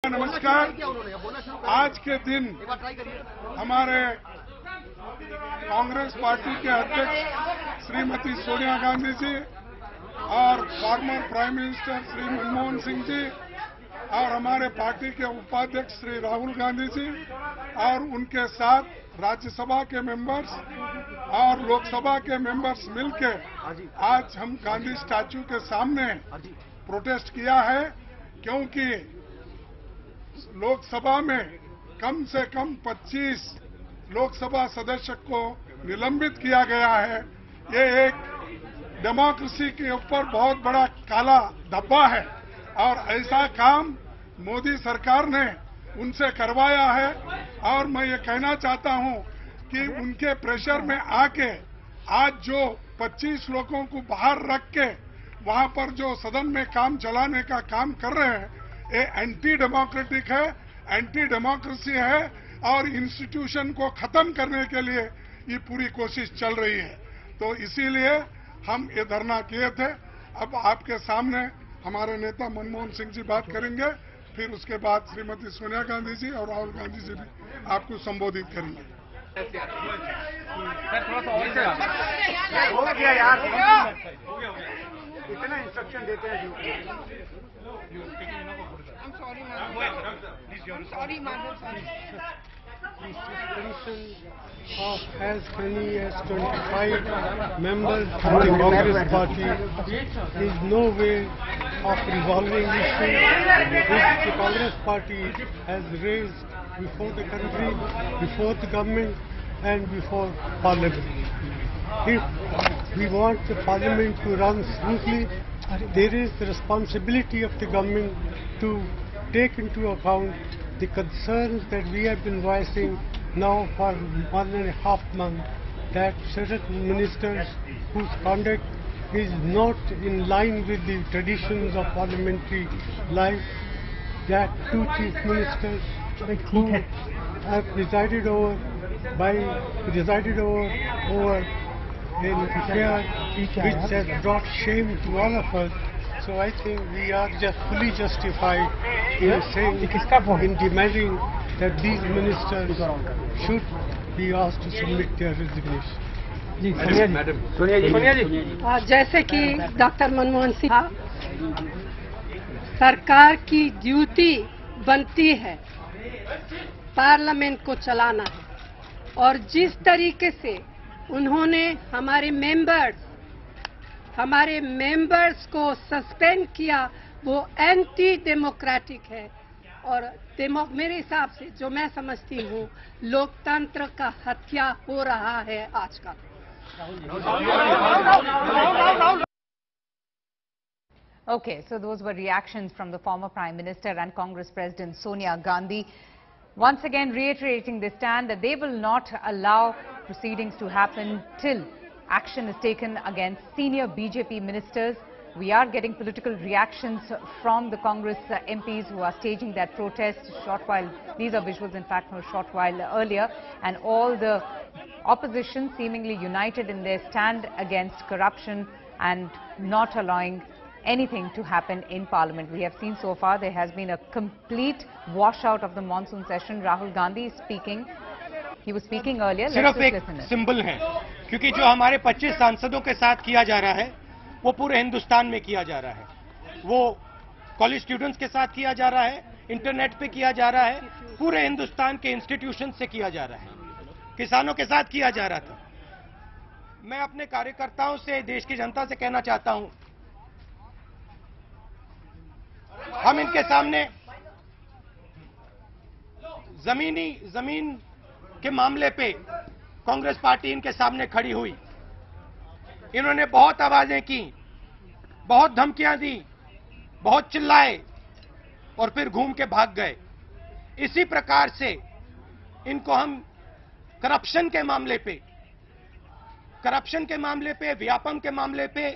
नमस्कार। आज के दिन हमारे कांग्रेस पार्टी के अध्यक्ष श्रीमती सोनिया गांधी जी और former prime minister Shri Manmohan Singh ji और हमारे पार्टी के उपाध्यक्ष श्री राहुल गांधी जी और उनके साथ राज्यसभा के मेंबर्स और लोकसभा के मेंबर्स मिलकर आज हम गांधी स्टैच्यू के सामने प्रोटेस्ट किया है, क्योंकि लोकसभा में कम से कम 25 लोकसभा सदस्य को निलंबित किया गया है। ये एक डेमोक्रेसी के ऊपर बहुत बड़ा काला धब्बा है और ऐसा काम मोदी सरकार ने उनसे करवाया है। और मैं ये कहना चाहता हूं कि उनके प्रेशर में आके आज जो 25 लोगों को बाहर रख के वहां पर जो सदन में काम चलाने का काम कर रहे हैं, ये एंटी डेमोक्रेटिक है, एंटी डेमोक्रेसी है और इंस्टीट्यूशन को खत्म करने के लिए ये पूरी कोशिश चल रही है। तो इसीलिए हम ये धरना किए थे। अब आपके सामने हमारे नेता मनमोहन सिंह जी बात करेंगे, फिर उसके बाद श्रीमती सोनिया गांधी जी और राहुल गांधी जी भी आपको संबोधित करेंगे। हो गया यार, इतना इंस्ट्रक्शन देते हैं। Of as many as 25 members of the Congress party is no way of resolving issues which the Congress party has raised before the country, before the government and before Parliament. If we want the Parliament to run smoothly, there is the responsibility of the government to take into account the concerns that we have been voicing now for 1.5 months, that certain ministers whose conduct is not in line with the traditions of parliamentary life, that two chief ministers who have presided over in affair which has brought shame to all of us. So I think we are just fully justified in saying, in demanding that these ministers should be asked to submit their resignation. Sonia जी, जैसे कि doctor Manmohan Singh, सरकार की duty बनती है parliament को चलाना है, और जिस तरीके से उन्होंने हमारे मेंबर्स को सस्पेंड किया वो एंटी डेमोक्रेटिक है। और मेरे हिसाब से जो मैं समझती हूँ, लोकतंत्र का हत्या हो रहा है आजकल। Okay, so those were reactions from the former Prime Minister and Congress President Sonia Gandhi, once again reiterating their stand that they will not allow proceedings to happen till action is taken against senior BJP ministers. We are getting political reactions from the Congress MPs who are staging that protest short while, these are visuals in fact from a short while earlier, and all the opposition seemingly united in their stand against corruption and not allowing anything to happen in Parliament. We have seen so far there has been a complete washout of the monsoon session. Rahul Gandhi is speaking. He was speaking earlier. सिर्फ एक symbol है, क्योंकि जो हमारे 25 सांसदों के साथ किया जा रहा है वो पूरे हिंदुस्तान में किया जा रहा है। वो कॉलेज स्टूडेंट्स के साथ किया जा रहा है, इंटरनेट पे किया जा रहा है, पूरे हिंदुस्तान के इंस्टीट्यूशन से किया जा रहा है, किसानों के साथ किया जा रहा था। मैं अपने कार्यकर्ताओं से, देश की जनता से कहना चाहता हूं, हम इनके सामने जमीन के मामले पे कांग्रेस पार्टी इनके सामने खड़ी हुई। इन्होंने बहुत आवाजें की, बहुत धमकियां दी, बहुत चिल्लाए और फिर घूम के भाग गए। इसी प्रकार से इनको हम करप्शन के मामले पे, व्यापम के मामले पे,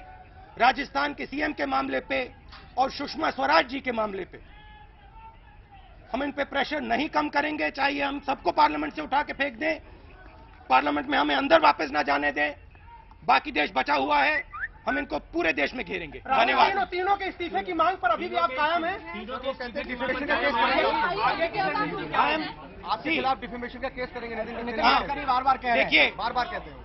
राजस्थान के सीएम के मामले पे और सुषमा स्वराज जी के मामले पे हम इन पे प्रेशर नहीं कम करेंगे। चाहिए हम सबको पार्लियामेंट से उठा के फेंक दें, पार्लियामेंट में हमें अंदर वापस ना जाने दें, बाकी देश बचा हुआ है, हम इनको पूरे देश में घेरेंगे। धन्यवाद। तीनों के इस्तीफे की मांग पर अभी भी आप कायम हैं? आपके खिलाफ डिफेमेशन का केस करेंगे? बार बार कह रहे हैं। देखिए, बार बार कहते हैं।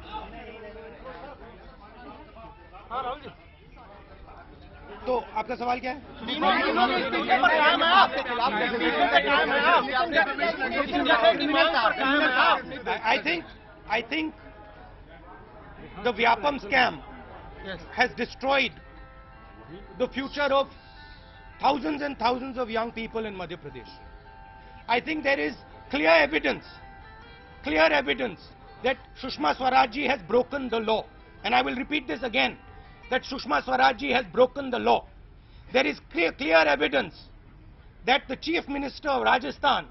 हाँ राहुल जी, तो आपका सवाल क्या है? I think the Vyapam scam has destroyed the future of thousands and thousands of young people in Madhya Pradesh. I think there is clear evidence that Sushma Swaraj ji has broken the law. And I will repeat this again, that Sushma Swaraj ji has broken the law. There is clear evidence that the Chief Minister of Rajasthan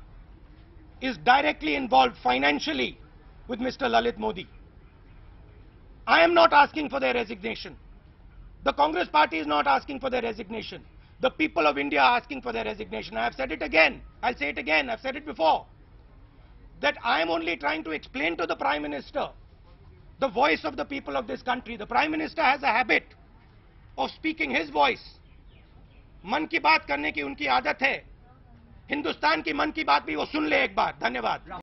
is directly involved financially with Mr. Lalit Modi. I am not asking for their resignation. The Congress party is not asking for their resignation. The people of India are asking for their resignation. I have said it again. I'll say it again. I've said it before. That I am only trying to explain to the Prime Minister the voice of the people of this country. The Prime Minister has a habit of speaking his voice. मन की बात करने की उनकी आदत है। हिंदुस्तान की मन की बात भी वो सुन ले एक बार। धन्यवाद।